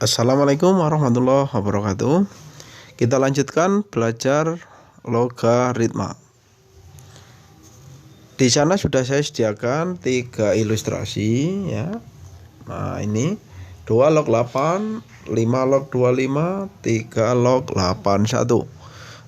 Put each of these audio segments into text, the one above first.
Assalamualaikum warahmatullahi wabarakatuh. Kita lanjutkan belajar logaritma. Di sana sudah saya sediakan 3 ilustrasi ya. Nah, ini 2 log 8, 5 log 25, 3 log 81.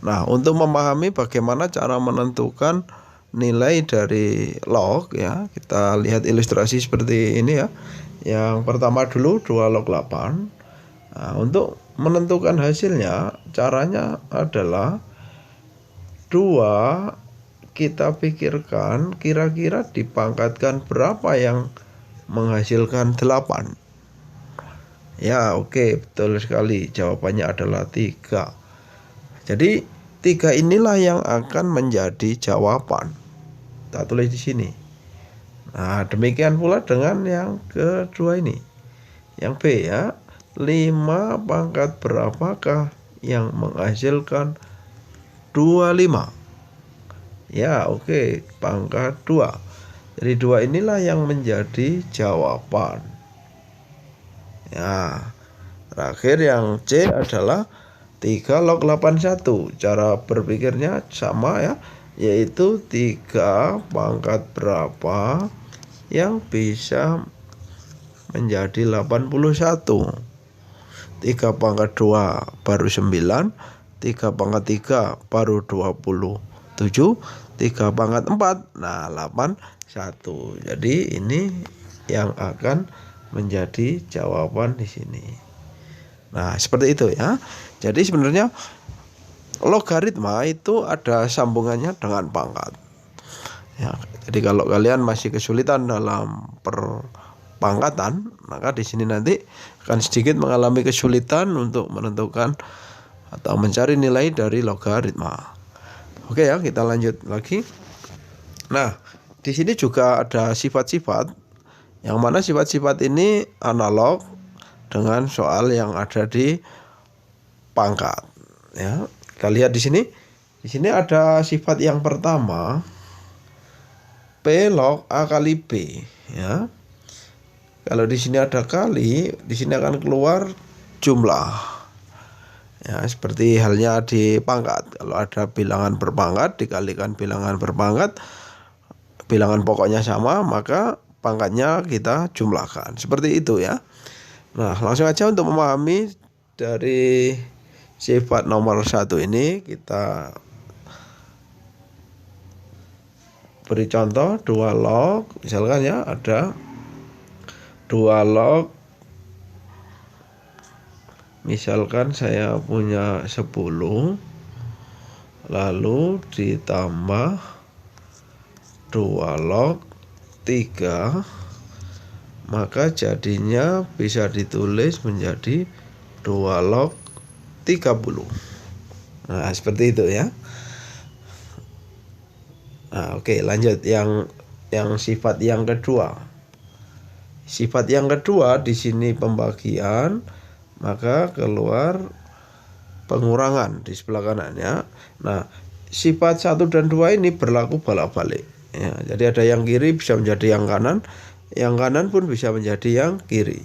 Nah, untuk memahami bagaimana cara menentukan nilai dari log ya, kita lihat ilustrasi seperti ini ya. Yang pertama dulu 2 log 8. Nah, untuk menentukan hasilnya, caranya adalah 2 kita pikirkan kira-kira dipangkatkan berapa yang menghasilkan 8. Ya, oke, betul sekali. Jawabannya adalah 3. Jadi 3 inilah yang akan menjadi jawaban. Kita tulis di sini. Nah, demikian pula dengan yang kedua ini. Yang B ya. 5 pangkat berapakah yang menghasilkan 25? Ya, oke, pangkat 2. Jadi 2 inilah yang menjadi jawaban. Ya, terakhir yang C adalah 3 log 81. Cara berpikirnya sama ya, yaitu 3 pangkat berapa yang bisa menjadi 81. 3 pangkat 2 baru 9, 3 pangkat 3 baru 27, 3 pangkat 4, nah 81. Jadi ini yang akan menjadi jawaban di sini. Nah, seperti itu ya. Jadi sebenarnya logaritma itu ada sambungannya dengan pangkat. Ya, jadi kalau kalian masih kesulitan dalam perpangkatan, maka di sini nanti akan sedikit mengalami kesulitan untuk menentukan atau mencari nilai dari logaritma. Oke ya, kita lanjut lagi. Nah, di sini juga ada sifat-sifat, yang mana sifat-sifat ini analog dengan soal yang ada di pangkat. Ya, kita lihat di sini. Di sini ada sifat yang pertama, P log A kali B. Ya. Kalau di sini ada kali, di sini akan keluar jumlah. Ya, seperti halnya di pangkat. Kalau ada bilangan berpangkat dikalikan bilangan berpangkat, bilangan pokoknya sama, maka pangkatnya kita jumlahkan. Seperti itu ya. Nah, langsung aja untuk memahami dari sifat nomor 1 ini, kita beri contoh 2 log. Misalkan ya, ada 2 log, misalkan saya punya 10, lalu ditambah 2 log 3, maka jadinya bisa ditulis menjadi 2 log 30. Nah, seperti itu ya. Nah, oke, lanjut yang sifat yang kedua. Sifat yang kedua di sini pembagian, maka keluar pengurangan di sebelah kanan ya. Nah, sifat 1 dan 2 ini berlaku bolak-balik ya. Jadi ada yang kiri bisa menjadi yang kanan pun bisa menjadi yang kiri.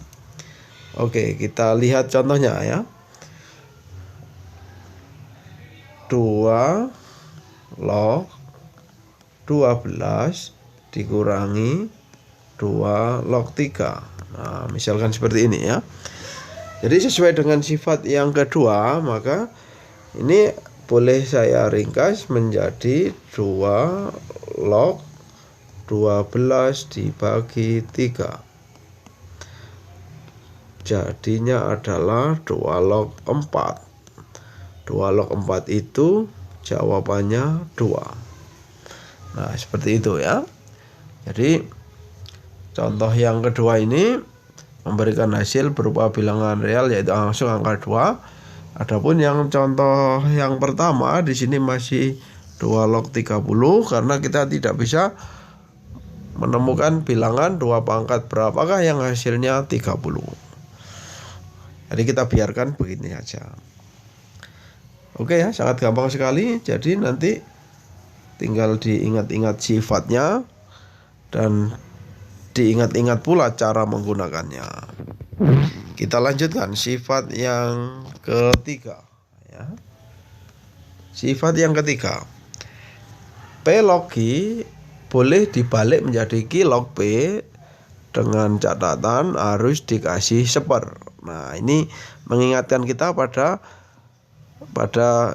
Oke, kita lihat contohnya ya. 2 log 12 dikurangi 2 log 3. Nah, misalkan seperti ini ya. Jadi sesuai dengan sifat yang kedua, maka ini boleh saya ringkas menjadi 2 log 12 dibagi 3. Jadinya adalah 2 log 4. 2 log 4 itu jawabannya 2. Nah, seperti itu ya. Jadi contoh yang kedua ini memberikan hasil berupa bilangan real, yaitu langsung angka 2. Adapun yang contoh yang pertama di sini masih 2 log 30 karena kita tidak bisa menemukan bilangan 2 pangkat berapakah yang hasilnya 30. Jadi kita biarkan begini saja. Oke ya, sangat gampang sekali. Jadi nanti tinggal diingat-ingat sifatnya dan diingat-ingat pula cara menggunakannya. Kita lanjutkan sifat yang ketiga ya. Sifat yang ketiga, P log Q boleh dibalik menjadi Q log P dengan catatan harus dikasih seper. Nah, ini mengingatkan kita pada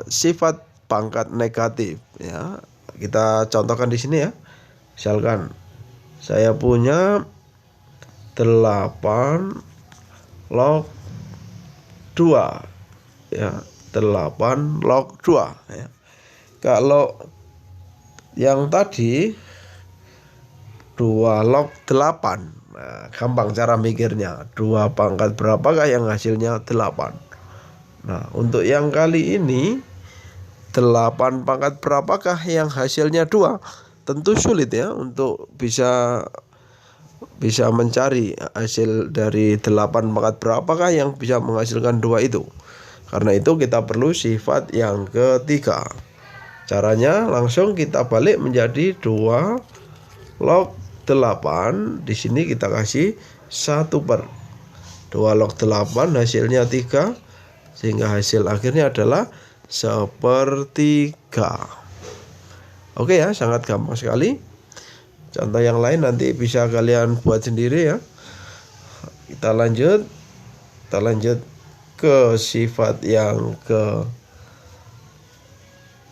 sifat pangkat negatif ya. Kita contohkan di sini ya. Misalkan saya punya 8 log 2 ya, 8 log 2 ya. Kalau yang tadi 2 log 8. Nah, gampang cara mikirnya. 2 pangkat berapakah yang hasilnya 8? Nah, untuk yang kali ini 8 pangkat berapakah yang hasilnya 2? Tentu sulit ya untuk bisa mencari hasil dari 8 pangkat berapakah yang bisa menghasilkan 2 itu. Karena itu kita perlu sifat yang ketiga. Caranya langsung kita balik menjadi 2 log 8. Di sini kita kasih 1 per 2 log 8 hasilnya 3, sehingga hasil akhirnya adalah 1/3. Oke ya, sangat gampang sekali. Contoh yang lain nanti bisa kalian buat sendiri ya. Kita lanjut ke sifat yang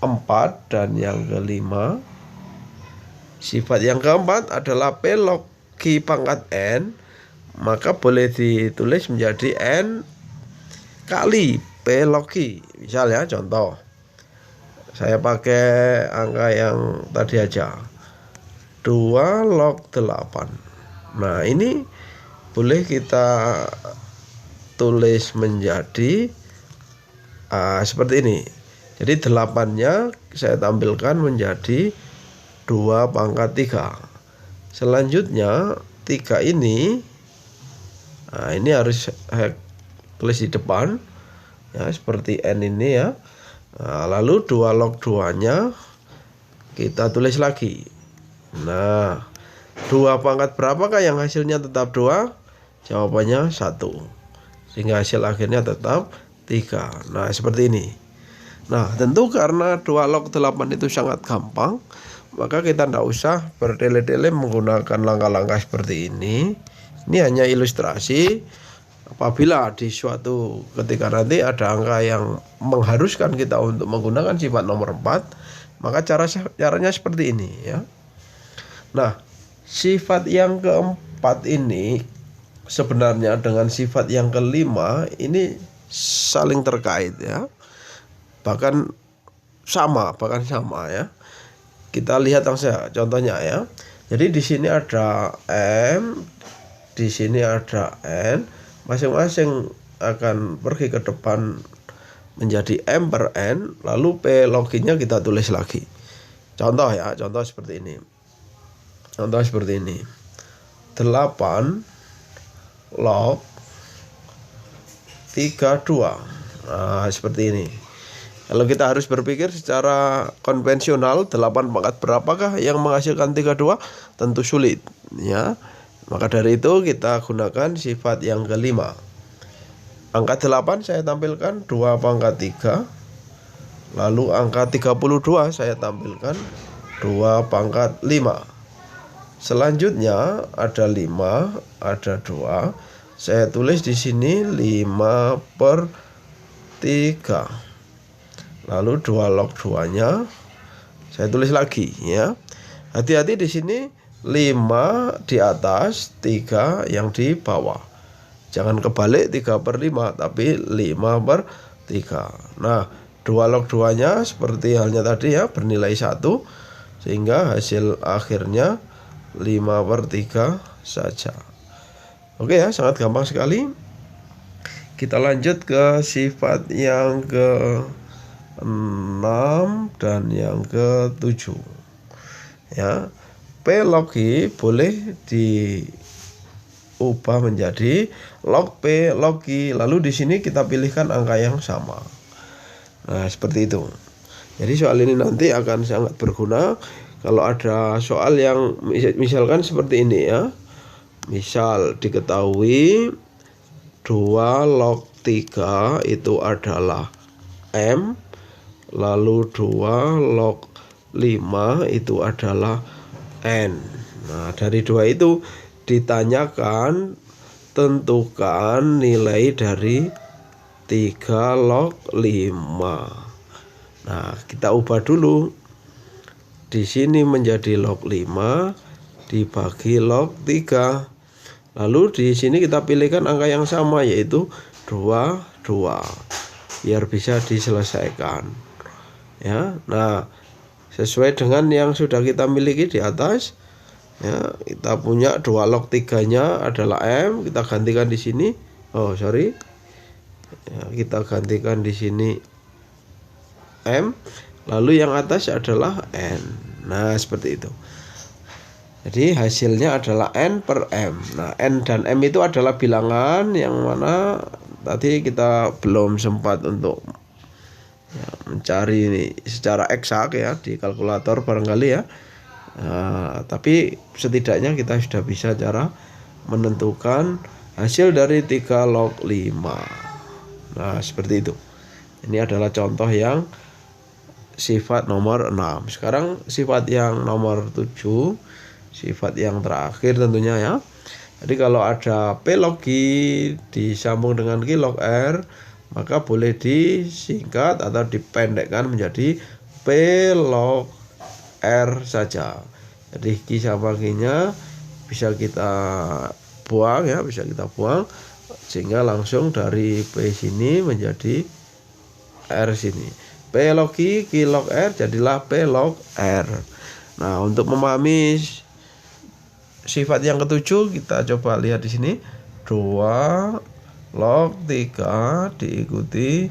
keempat dan yang kelima. Sifat yang keempat adalah P log Q pangkat N, maka boleh ditulis menjadi N kali P log Q. Misal ya, contoh saya pakai angka yang tadi aja, 2 log 8. Nah, ini boleh kita tulis menjadi seperti ini. Jadi 8-nya saya tampilkan menjadi 2 pangkat 3. Selanjutnya 3 ini, nah ini harus tulis di depan ya, seperti N ini ya. Nah, lalu 2 log 2-nya kita tulis lagi. Nah, 2 pangkat berapakah yang hasilnya tetap 2? Jawabannya 1. Sehingga hasil akhirnya tetap 3. Nah, seperti ini. Nah, tentu karena 2 log 8 itu sangat gampang, maka kita tidak usah bertele-tele menggunakan langkah-langkah seperti ini. Ini hanya ilustrasi. Apabila di suatu ketika nanti ada angka yang mengharuskan kita untuk menggunakan sifat nomor 4, maka caranya seperti ini ya. Nah, sifat yang keempat ini sebenarnya dengan sifat yang kelima ini saling terkait ya. Bahkan sama ya. Kita lihat langsung contohnya ya. Jadi di sini ada M, di sini ada N, masing-masing akan pergi ke depan menjadi M per N, lalu P log Q-nya kita tulis lagi. Contoh ya, contoh seperti ini. 8 log 32. Nah, seperti ini. Kalau kita harus berpikir secara konvensional, 8 pangkat berapakah yang menghasilkan 32? Tentu sulit ya. Maka dari itu kita gunakan sifat yang kelima. Angka 8 saya tampilkan 2 pangkat 3. Lalu angka 32 saya tampilkan 2 pangkat 5. Selanjutnya ada 5, ada 2. Saya tulis di sini 5 per 3. Lalu 2 log 2-nya saya tulis lagi ya. Hati-hati di sini 5 di atas, 3 yang di bawah. Jangan kebalik 3 per 5, tapi 5 per 3. Nah, 2 log 2-nya seperti halnya tadi ya, bernilai 1. Sehingga hasil akhirnya 5 per 3 saja. Oke ya, sangat gampang sekali. Kita lanjut ke sifat yang ke-6 dan yang ke-7 ya. P log Q boleh diubah menjadi log P log Q, lalu di sini kita pilihkan angka yang sama. Nah, seperti itu. Jadi soal ini nanti akan sangat berguna kalau ada soal yang misalkan seperti ini ya. Misal diketahui 2 log 3 itu adalah M, lalu 2 log 5 itu adalah N. Nah, dari 2 itu ditanyakan tentukan nilai dari 3 log 5. Nah, kita ubah dulu. Di sini menjadi log 5 dibagi log 3. Lalu di sini kita pilihkan angka yang sama, yaitu 2 biar bisa diselesaikan. Ya. Nah, sesuai dengan yang sudah kita miliki di atas, ya, kita punya 2 log 3-nya adalah M, kita gantikan di sini. Ya, kita gantikan di sini M, lalu yang atas adalah N. Nah, seperti itu. Jadi hasilnya adalah N per M. Nah, N dan M itu adalah bilangan yang mana tadi kita belum sempat untuk mencari ini secara eksak ya di kalkulator barangkali ya. Tapi setidaknya kita sudah bisa cara menentukan hasil dari 3 log 5. Nah, seperti itu. Ini adalah contoh yang sifat nomor 6. Sekarang sifat yang nomor 7, sifat yang terakhir tentunya ya. Jadi kalau ada P log Q disambung dengan Q log R, maka boleh disingkat atau dipendekkan menjadi P log R saja. Jadi Q sama Q-nya bisa kita buang ya, sehingga langsung dari P sini menjadi R sini. P log Q log R jadilah P log R. Nah, untuk memahami sifat yang ketujuh, kita coba lihat di sini. 2 log 3 diikuti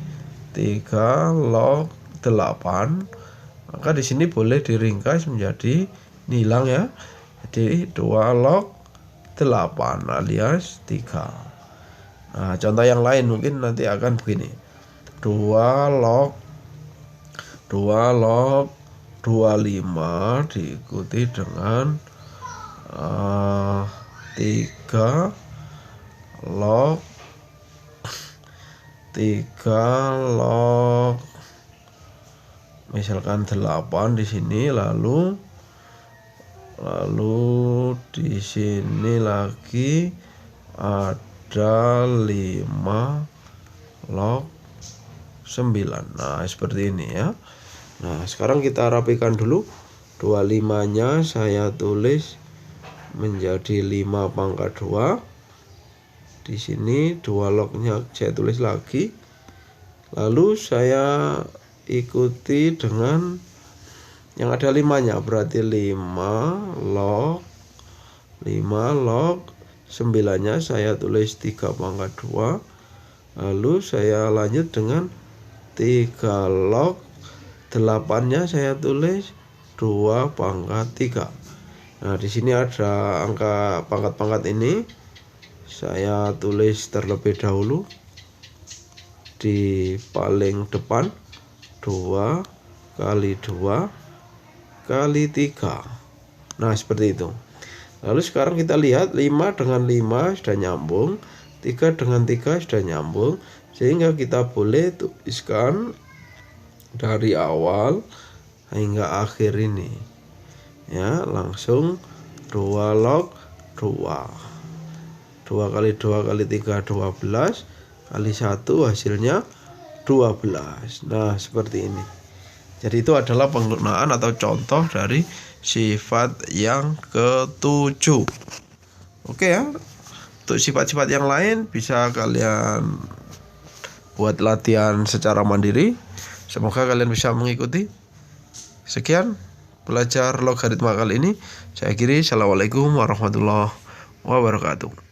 3 log 8. Maka di sini boleh diringkas menjadi hilang ya. Jadi 2 log 8 alias 3. Nah, contoh yang lain mungkin nanti akan begini. 2 log 25 diikuti dengan 3 log misalkan 8 di sini, lalu di sini lagi ada 5 log 9. Nah, seperti ini ya. Nah, sekarang kita rapikan dulu. 25-nya saya tulis menjadi 5 pangkat 2. Di sini 2 lognya saya tulis lagi. Lalu saya ikuti dengan yang ada 5-nya, berarti 5 log 9-nya saya tulis 3 pangkat 2. Lalu saya lanjut dengan 3 log 8-nya saya tulis 2 pangkat 3. Nah, di sini ada angka pangkat-pangkat ini. Saya tulis terlebih dahulu di paling depan. 2 kali 2 kali 3. Nah, seperti itu. Lalu sekarang kita lihat 5 dengan 5 sudah nyambung, 3 dengan 3 sudah nyambung, sehingga kita boleh tuliskan dari awal hingga akhir ini ya, langsung 2 log 2 kali 2 kali 3 12 kali 1 hasilnya 12. Nah, seperti ini. Jadi itu adalah penggunaan atau contoh dari sifat yang ke-7. Oke ya. Untuk sifat-sifat yang lain bisa kalian buat latihan secara mandiri. Semoga kalian bisa mengikuti. Sekian belajar logaritma kali ini. Saya akhiri. Assalamualaikum warahmatullahi wabarakatuh.